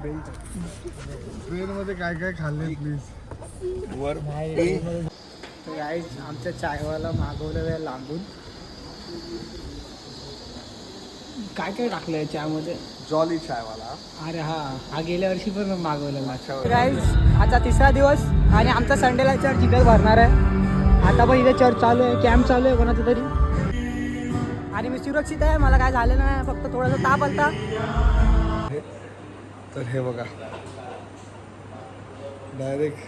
Train मध्ये काय काय खाल्ले प्लीज वर तर गाईज आमच्या चायवाला मागवलेलं आहे लांबून. काय काय टाकलंय चहामध्ये? जॉली चायवाला. अरे हा गेल्या वर्षी पण मागवलेला. गाईज आता तिसरा दिवस आणि आमचा संडेला चर्च इथेच भरणार आहे. आता पण इथे चर्च चालू आहे, कॅम्प चालू आहे कोणाचं तरी. आणि मी सुरक्षित आहे, मला काय झालं नाही, फक्त थोडासा ताप आलता. तर हे बघा डायरेक्ट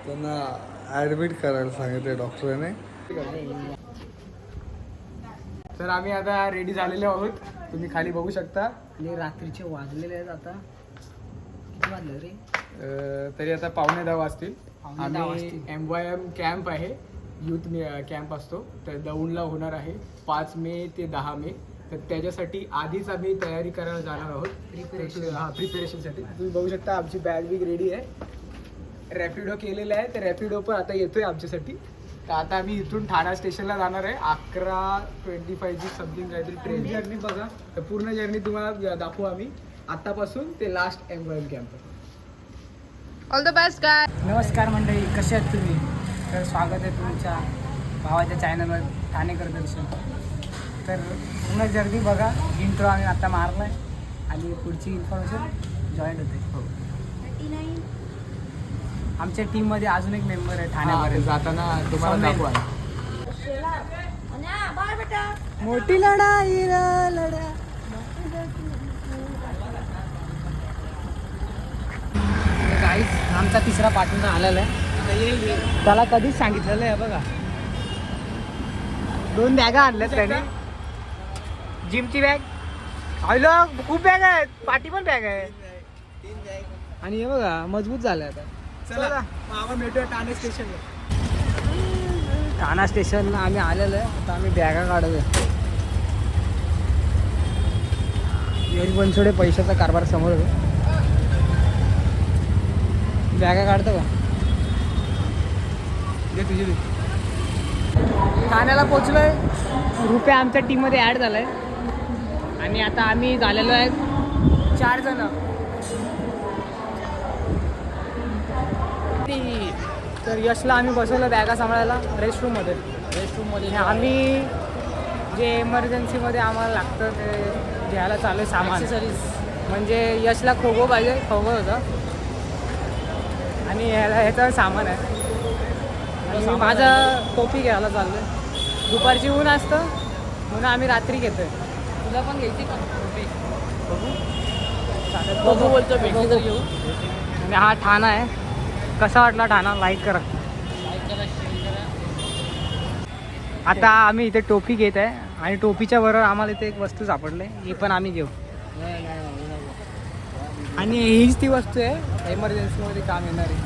त्यांना ॲडमिट करायला सांगितले डॉक्टरने. तर आम्ही आता रेडी झालेलो आहोत, तुम्ही खाली बघू शकता. आणि रात्रीचे वाजलेले आहेत आता. किती वाजले रे? तरी आता 9:15 वाजतील. आम्ही MYM कॅम्प आहे, यूथ कॅम्प असतो, तर दौंडला होणार आहे 5 मे ते 10 मे. तर त्याच्यासाठी आधीच आम्ही तयारी करायला जाणार आहोत, प्रिपरेशनसाठी. तुम्ही बघू शकता आमची बॅग बिग रेडी आहे. रॅपिडो केलेलं आहे, तर रॅपिडो पण आता येतोय आमच्यासाठी. तर आता आम्ही इथून ठाणा स्टेशनला जाणार आहे. 11:25 समथिंग काहीतरी ट्रेन जर्नी बघा. तर पूर्ण जर्नी तुम्हाला दाखवू आम्ही आतापासून ते last MYM camp. All the best guy. नमस्कार मंडळी, कसे आहेत तुम्ही? तर स्वागत आहे तुमच्या भावाच्या चॅनलवर ठाणेकर दर्शन. तर पूर्ण जर्नी बघा. इंट्रो आम्ही आता मारला आहे आणि पुढची इन्फॉर्मेशन जॉईन होते. हो, आमच्या टीममध्ये अजून एक मेंबर आहे ठाण्यामध्ये. जाताना तुम्हाला दाखवा. मोठी लढाई लढा. गाईस आमचा तिसरा पार्टनर आलेला आहे. त्याला कधीच सांगितलेलं आहे बघा. 2 बॅगा आणल्यात त्याने. जिमची बॅग, आयलो खूप बॅग आहेत, पाठी पण बॅग आहे. आणि हे बघा मजबूत झालं आता. चला आम्ही भेटूया ठाणे स्टेशनला. ठाणा स्टेशनला आम्ही आलेलो आहे. आता आम्ही बॅगा काढतोय. येईल बनसोडे पैशाचा कारभार समोर. बॅगा काढतो का? दे तुझी. ठाण्याला पोचलोय. रुपया आमच्या टीममध्ये ॲड झालाय आणि आता आम्ही झालेलो आहे 4 जण. तर यशला आम्ही बसवलं बॅगा सांभाळायला रेस्टरूममध्ये. आम्ही जे इमर्जन्सीमध्ये आम्हाला लागतं ते घ्यायला चालू आहे सामान. म्हणजे यशला खो पाहिजे, खो होतं आणि ह्याचं सामान आहे. आणि माझा टोपी घ्यायला चाललो आहे. दुपारची ऊन असतं म्हणून आम्ही रात्री घेतो आहे. तुला पण घ्यायची का टोपी? बघू बोलतो भेटली घेऊ. आणि हा ठाणा आहे. कसा वाटला ठाणा? लाईक करा. आता आम्ही इथे टोपी घेत आहे आणि टोपीच्या बरोबर आम्हाला इथे एक वस्तू सापडली, ही पण आम्ही घेऊ. आणि हीच ती वस्तू आहे इमर्जन्सीमध्ये काम येणार आहे.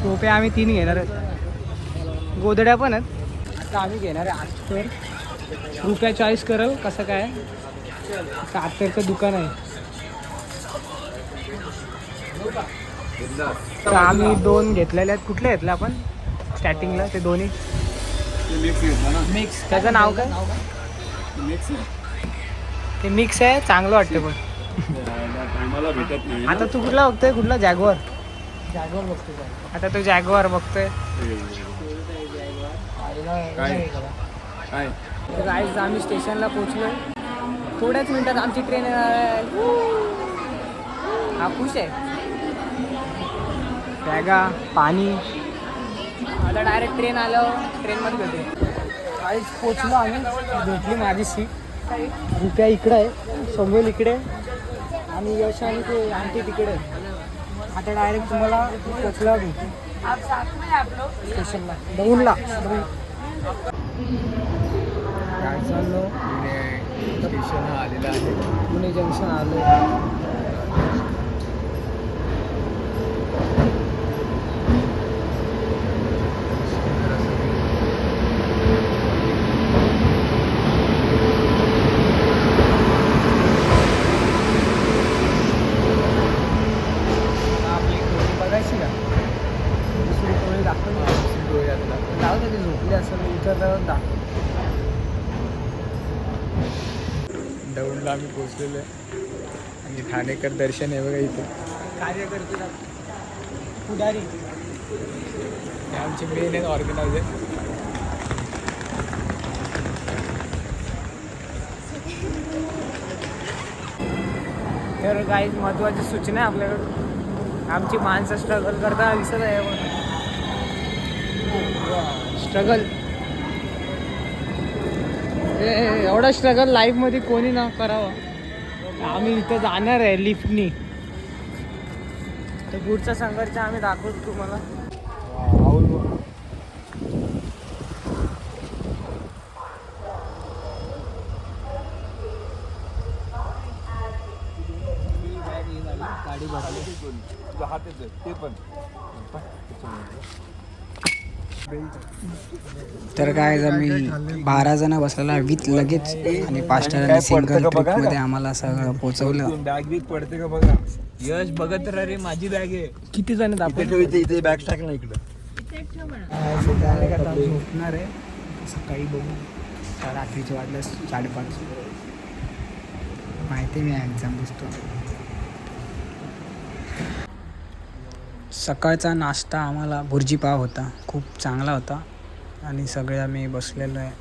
टोप्या आम्ही 3 घेणार आहेत, गोदड्या पण आहेत. आता आम्ही घेणार आहे अत्तर. रुपया चॉईस करेल कसं काय. आता अत्तरचं दुकान आहे. तर आम्ही 2 घेतलेले आहेत. कुठले घेतले आपण स्टार्टिंगला? ते दोन्ही मिक्स. त्याचं नाव काय? ते मिक्स आहे, चांगलं वाटतं पण. आता तू कुठला बघतोय? कुठला? जॅगवार बघतोय. आता तू जॅगवार बघतोय. तर आज आम्ही स्टेशनला पोचलो. थोड्याच मिनिटात आमची ट्रेन येणार आहे. हा खुश आहे. बॅगा, पाणी. आता डायरेक्ट ट्रेन आलं, ट्रेनमध्ये भेटू. आज पोचलो आम्ही. भेटली माझी सीट. रुपया इकडं आहे, सोमेल इकडे आणि यश आणि ते आंटी तिकडे आहे. आता डायरेक्ट तुम्हाला पोचल्यावर भेटू स्टेशनला, दौंडला. काय चाललो? स्टेशन आलेलं आहे. पुणे जंक्शन आलो. बघायची का? दुसरी डोळे दाखवली. जाऊ दे, ते झोपले असं विचारल्यावर दाखव. दौंडला आम्ही पोचलेलो आहे. आणि ठाणेकर दर्शन आहे बघा इथे कार्यकर्ते पुढारी हे आमचे मेन आहेत ऑर्गनायझर. तर काही महत्त्वाची सूचना आहे आपल्याकडं. आमची माणसं स्ट्रगल करताना दिसत आहे. स्ट्रगल एवढा स्ट्रगल लाईफमध्ये कोणी ना करावं. आम्ही इथं जाणार आहे लिफ्टनी. तर पुढचा संघर्ष आम्ही दाखवतो तुम्हाला. गाडी तर काय आम्ही 12 जण बसलेला विथ लगेच आणि 5 जणांनी सिंगल ट्रिपमध्ये आम्हाला सगळं पोहोचवलं. बॅग बीग पडते का बघा. यश बघत रे माझी बॅग आहे. किती जण इथे बॅग टाक ना इकडं. झोपणार आहे सकाळी बघू. रात्रीचे वाजले 5:30. माहिती मी एक्झाम दिसतो. सकाळचा नाश्ता आम्हाला भुर्जी पाव होता. खूप चांगला होता आणि सगळे आम्ही बसलेलो आहे.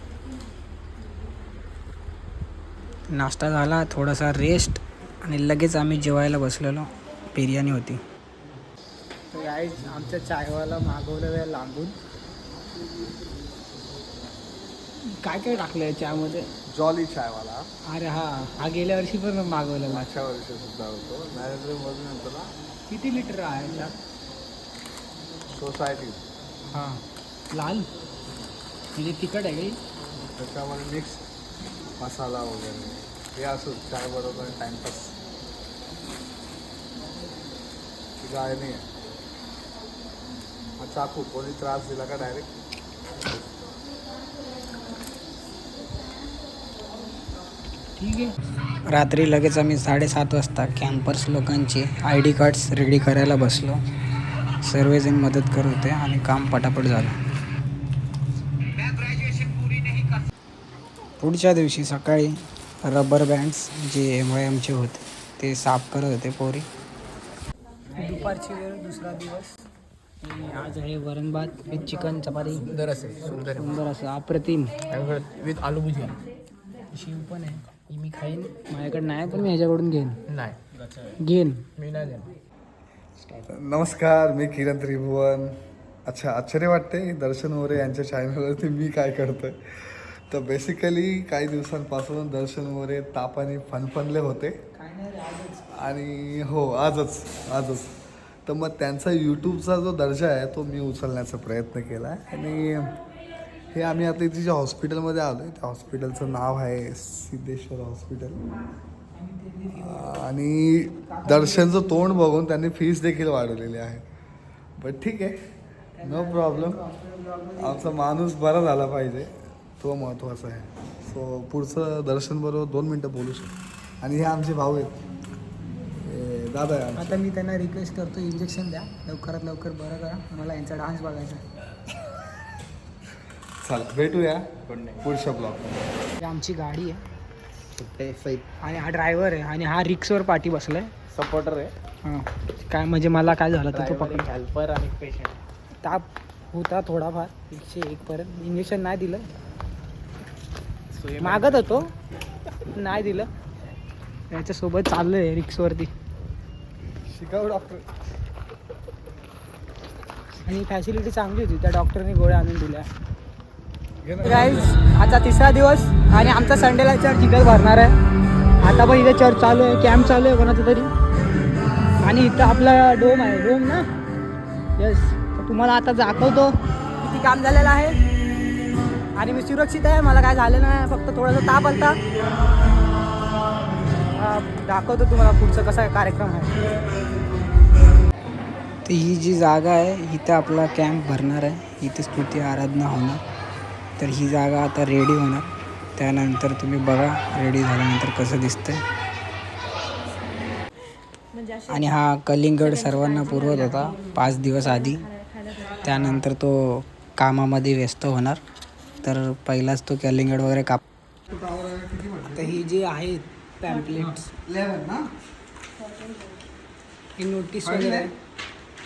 नाश्ता झाला, थोडासा रेस्ट आणि लगेच आम्ही जेवायला बसलेलो. बिर्याणी होती. तर गाईज आमच्या चायवाला मागवलेलं आहे लांबून. काय काय टाकलं आहे चहामध्ये? जॉली चायवाला. अरे हा गेल्या वर्षी पण मागवलेला. मागच्या वर्षी सुद्धा होतो. नरेंद्रमधून येतो ना. किती लिटर आहे चहा? सोसायटी. हां लाल म्हणजे तिखट आहे काही. त्याच्यामध्ये मिक्स मसाला वगैरे हे असं चाय बरोबर टाइमपास. ती गाय नाही आहे. हा चाकू कोणी त्रास दिला का डायरेक्ट? ठीक आहे. रात्री लगेच आम्ही 7:30 वाजता कॅम्पर्स लोकांचे ID कार्ड्स रेडी करायला बसलो. सर्वजण मदत करत होते आणि काम पटापट झालं. पुढच्या दिवशी सकाळी रबर बँड्स जे MYMचे होते ते साफ करत होते पोरी. दुपारची वेळ, दुसरा दिवस. आज आहे वरण भात विथ चिकन चपाती. सुंदर असं अप्रतिम विथ आलू भुजिया. शिव पण आहे. मी खाईन. माझ्याकडे नाही पण मी ह्याच्याकडून घेईन. घेईन मी नाही घेईन. नमस्कार, मी किरण त्रिभुवन. अच्छा, आश्चर्य वाटते दर्शन मोरे यांच्या चॅनलवरती मी काय करतोय. तर बेसिकली काही दिवसांपासून दर्शन मोरे तापाने फनफनले होते आणि हो आजच तर मग त्यांचा यूट्यूबचा जो दर्जा आहे तो मी उचलण्याचा प्रयत्न केला आहे. आणि हे आम्ही आता इथे ज्या हॉस्पिटलमध्ये आलो आहे त्या हॉस्पिटलचं नाव आहे सिद्धेश्वर हॉस्पिटल. आणि दर्शनचं तोंड बघून त्यांनी फीस देखील वाढवलेली आहे. बट ठीक आहे, नो प्रॉब्लेम. आमचा माणूस बरा झाला पाहिजे तो महत्त्वाचा आहे. सो पुढचं दर्शन बरोबर 2 मिनटं बोलू शकतो. आणि हे आमचे भाऊ आहेत, दादा आहे. आता मी त्यांना रिक्वेस्ट करतो इंजेक्शन द्या, लवकरात लवकर बरं करा. मला यांचा डान्स बघायचा. चला भेटूया पुढच्या ब्लॉग. ही आमची गाडी आहे आणि हा ड्रायव्हर आहे आणि हा रिक्सवर पाठी बसलाय. सपोर्टर आहे. हां काय म्हणजे मला काय झालं तर तो पकड. हेल्पर आणि पेशंट. ताप होता थोडाफार 101 पर्यंत. इंजेक्शन नाही दिलं. मागत होतो नाही दिलं. त्याच्यासोबत चाललो आहे रिक्सवरती. शिकाऊ डॉक्टर. आणि फॅसिलिटी चांगली होती. त्या डॉक्टरने गोळ्या आणून दिल्या. गाईज आता 3रा दिवस आणि आमचा संडेला चर्च इथंच भरणार आहे. आता पण इथे चर्च चालू आहे, कॅम्प चालू आहे कोणाचं तरी. आणि इथं आपला डोम आहे. डोम ना. यस, तुम्हाला आता दाखवतो किती काम झालेलं आहे. आणि मी सुरक्षित आहे, मला काय झालं नाही. फक्त थोडासा ताप आलता. दाखवतो तुम्हाला पुढचं कसा कार्यक्रम आहे. तर ही जी जागा आहे इथं आपला कॅम्प भरणार आहे. इथे स्तुती आराधना होणार. तर ही जागा आता रेडी होणार. त्यानंतर तुम्ही बघा रेडी झाल्यानंतर कसं दिसतंय. आणि हा कलिंगड सर्वांना पुरवत होता 5 दिवस आधी. त्यानंतर तो कामामध्ये व्यस्त होणार. तर पहिलाच तो कलिंगड वगैरे काप. तर ही जी आहेत पॅम्पलेट्स ही नोटीस वगैरे आहे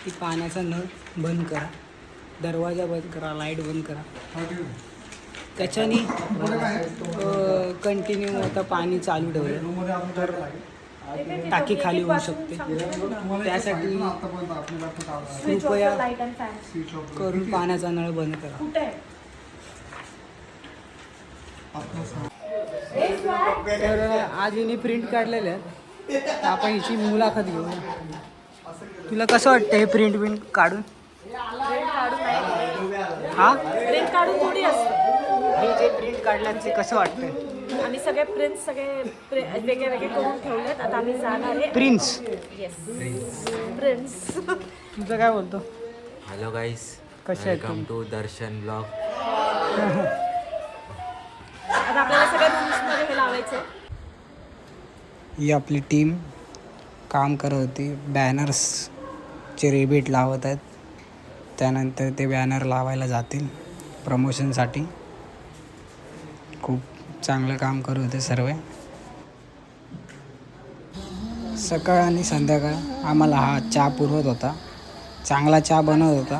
की पाण्याचा नळ बंद करा, दरवाजा बंद करा, लाईट बंद करा. त्याच्याने कंटिन्यू आता पाणी चालू ठेवलं तर टाकी खाली होऊ शकते. त्यासाठी कृपया करून पाण्याचा नळ बंद करा. तर आज हिने प्रिंट काढलेले आहेत, आपण हिची मुलाखत घेऊया. तुला कसं वाटतं हे प्रिंट काढून? हा प्रिंट काढून थोडी असतं. हे जे प्रिंट काढल्यात ते कसं वाटतंय? आम्ही सगळे प्रिंट्स वेगळे वेगळे करून ठेवलेत. आता आम्ही जाणार आहे. Prince yes prints. तुझं काय बोलतो? हॅलो गाईस, कसे आहेत वेलकम टू दर्शन ब्लॉग. आता आपल्याला सगळ्या रूम्समध्ये हे लावायचं. ही आपली टीम काम करत होती, बॅनर्सचे रिबीट लावत आहेत. त्यानंतर ते बॅनर लावायला जातील प्रमोशनसाठी. खूप चांगलं काम करत होते सर्व. सकाळ आणि संध्याकाळ आम्हाला हा चहा पुरवत होता, चांगला चहा बनवत होता.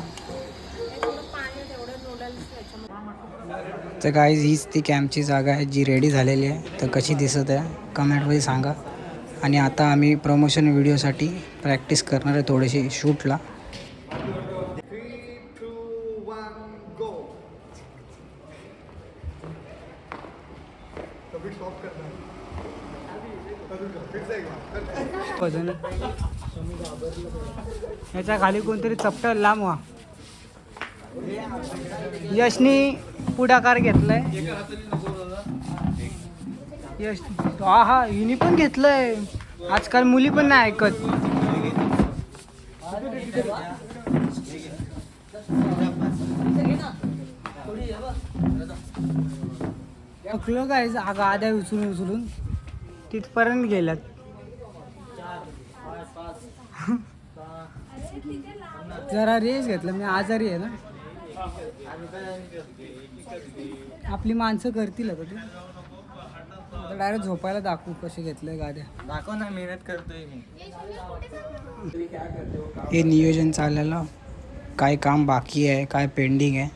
तर गाईज हीच ती कॅम्पची जागा आहे जी रेडी झालेली आहे. तर कशी दिसत आहे कमेंटमध्ये सांगा. आणि आता आम्ही प्रमोशन व्हिडिओसाठी प्रॅक्टिस करणार आहे थोडीशी शूटला. ह्याच्या खाली कोणतरी चपटं लांब व्हा. यशनी पुढाकार घेतलाय. यश हा हिनी पण घेतलंय. आजकाल मुली पण नाही ऐकत. अकलो काय आद्या उचलून तिथपर्यंत गेल्यात. जरा रेस घेतलं मी, आजारी आहे ना. आपली माणसं करतील आता ते. डायरेक्ट झोपायला दाखवू कसे घेतलंय गाड्या. दाखव ना, मेहनत करतोय मी. हे नियोजन चाललेलं, काय काम बाकी आहे, काय पेंडिंग आहे,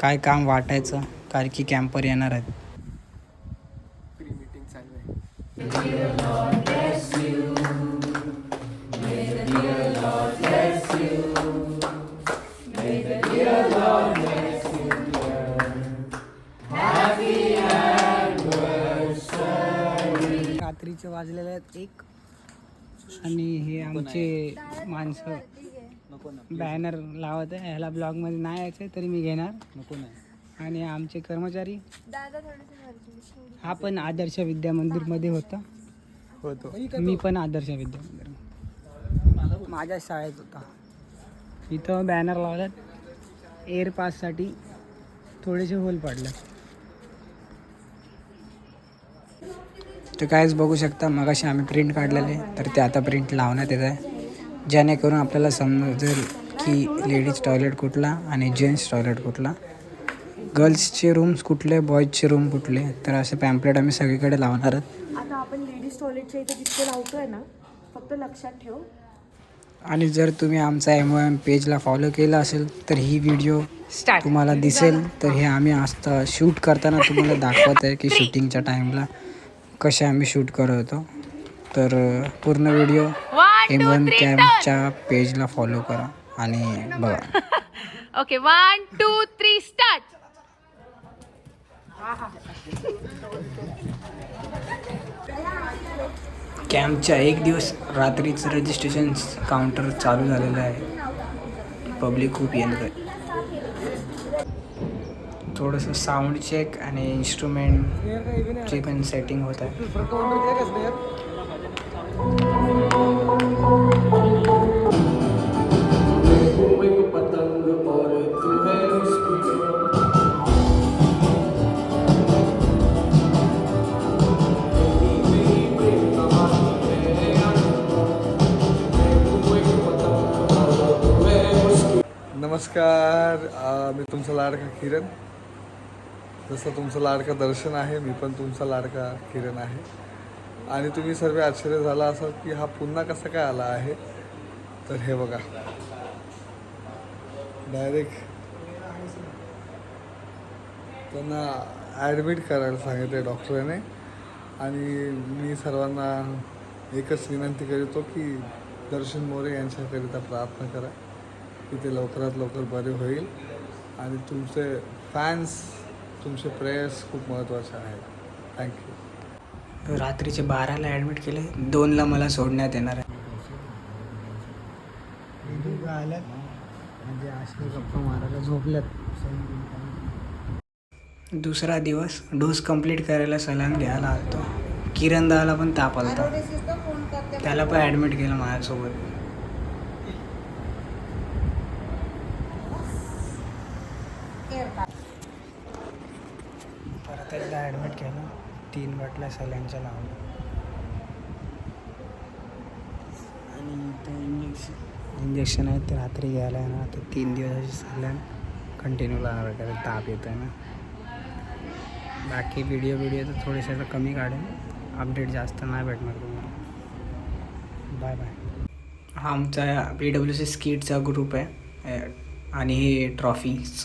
काय काम वाटायचं, कारण की कॅम्पर येणार आहेत. रात्रीचे वाजलेले आहेत 1 आणि हे आमचे माणसं बॅनर लावत आहे. ह्याला ब्लॉगमध्ये नाही यायचं आहे तरी मी घेणार नको नाही. आणि आमचे कर्मचारी, हा पण आदर्श विद्या मंदिरमध्ये होता. मी पण आदर्श विद्या मंदिर माझ्या शाळेत होता. इथं बॅनर लावल्यात एअर पाससाठी, थोडेसे होल पडले. तर कायच बघू शकता, मगाशी आम्ही प्रिंट काढलेले तर ते आता प्रिंट लावण्यात येत आहे, जेणेकरून आपल्याला समजेल की लेडीज टॉयलेट कुठला आणि जेंट्स टॉयलेट कुठला, गर्ल्सचे रूम्स कुठले, बॉईजचे रूम कुठले. तर असे पॅम्पलेट आम्ही सगळीकडे लावणार आहोत. आता आपण लेडीज टॉयलेटच्या इथे जितके लावतोय ना, फक्त लक्षात ठेव. आणि जर तुम्ही आमचा MOM पेजला फॉलो केला असेल तर ही व्हिडिओ तुम्हाला दिसेल. तर हे आम्ही आता शूट करताना तुम्हाला दाखवत आहे की शूटिंगच्या टाईमला कसे आम्ही शूट करत होतो. तर पूर्ण व्हिडिओ MOM कॅम्पच्या पेजला फॉलो करा आणि बघा. Okay, 1, 2, 3, start. कॅम्पच्या 1 दिवस रात्रीचं रजिस्ट्रेशन काउंटर चालू झालेलं आहे. पब्लिक खूप येत आहे. थोडंसं साऊंड चेक आणि इन्स्ट्रुमेंटची पण सेटिंग होत आहे. नमस्कार, मी तुमचा लाडका किरण. जसं तुमचं लाडका दर्शन आहे, मी पण तुमचा लाडका किरण आहे. आणि तुम्ही सर्व आश्चर्य झाला असाल की हा पुन्हा कसा काय आला आहे. तर हे बघा, डायरेक्ट त्यांना ॲडमिट करायला सांगितले डॉक्टराने. आणि मी सर्वांना एकच विनंती करतो की दर्शन मोरे यांच्याकरिता प्रार्थना करा की ते लवकरात लवकर बरे होईल. आणि तुमचे फॅन्स, तुमचे प्रेयर्स खूप महत्त्वाचे आहेत. थँक्यू. रात्रीचे 12ला ॲडमिट केले, 2ला मला सोडण्यात येणार आहे. आल्यात म्हणजे असे गप्पा मारायला झोपल्यात. दुसरा दिवस डोस कंप्लीट करायला सलाम घ्यायला आलतो. किरण दाला पण ताप आलता, त्याला पण ॲडमिट केलं माझ्यासोबत. परत एकदा ॲडमिट केलं, 3 बाटल्या सलाईनच्या लावल्या. आणि ते इंजेक्शन आहेत ते रात्री घ्यायला आहे ना. आता 3 दिवसाची सलाईन कंटिन्यू लावणार कारण ताप येतो आहे ना. बाकी व्हिडिओ तर थोडेसे कमी काढेन, अपडेट जास्त नाही भेटणार तुम्हाला. Bye bye. हा आमचा PWC स्किटचा ग्रुप आहे आणि हे ट्रॉफीज.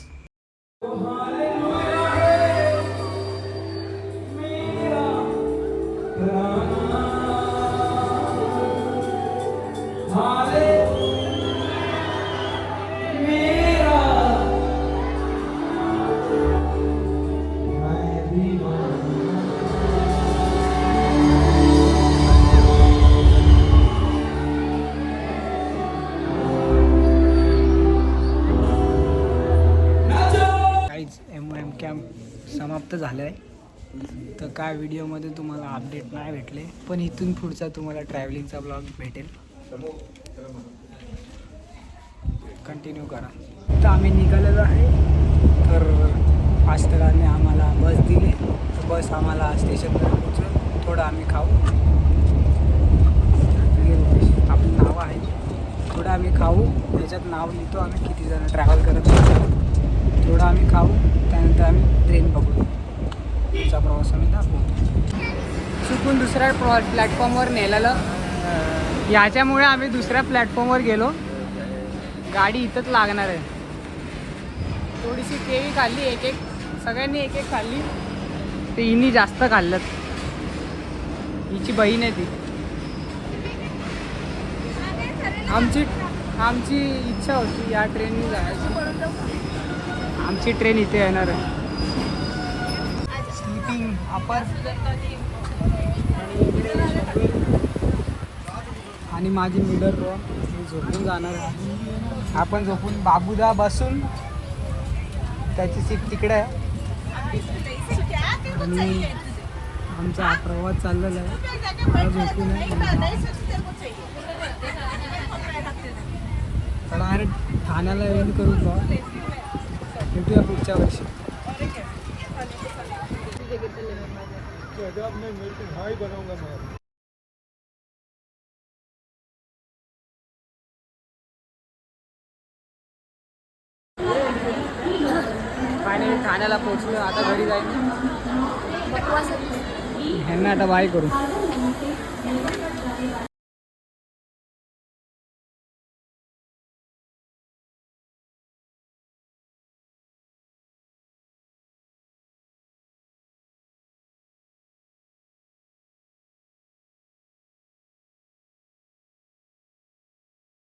M कॅम्प समाप्त झालं आहे. तर काय व्हिडिओमध्ये तुम्हाला अपडेट नाही भेटले, पण इथून पुढचा तुम्हाला ट्रॅव्हलिंगचा ब्लॉग भेटेल. कंटिन्यू करा. तर आम्ही निघालेलो आहे. तर पास्टरांनी आम्हाला बस दिली. तर बस आम्हाला स्टेशनवर पोहोचून थोडं आम्ही खाऊ. आपलं नाव आहे, थोडं आम्ही खाऊ. त्याच्यात नाव लिहितो आम्ही किती जण ट्रॅव्हल करत असतो. थोडं आम्ही खाऊ, त्यानंतर आम्ही ट्रेन बघू. तुमचा प्रवास आम्ही दाखवू. चुकून दुसऱ्या प्लॅटफॉर्मवर नेलेलं, याच्यामुळे आम्ही दुसऱ्या प्लॅटफॉर्मवर गेलो. गाडी इथंच लागणार आहे. थोडीशी केळी खाल्ली, एक सगळ्यांनी एक खाल्ली. ते हिनी जास्त खाल्लं. हिची बहीण आहे ती. आमची इच्छा होती या ट्रेननी जायची. आमची ट्रेन इथे येणार आहे. स्लीपिंग अपर आणि माझी मिडल रो. मी झोपून जाणार आहे. आपण झोपून बाबूदा बसून, त्याची सीट तिकडे आहे. आणि आमचा हा प्रवास चाललेला आहे. मला झोपून आहे. डायरेक्ट ठाण्याला एंड करू बा. भेटूया पुढच्या वर्षी. फायनली ठाण्याला पोहोचलो. आता घरी जाईन. ह्यांना आता बाय करू.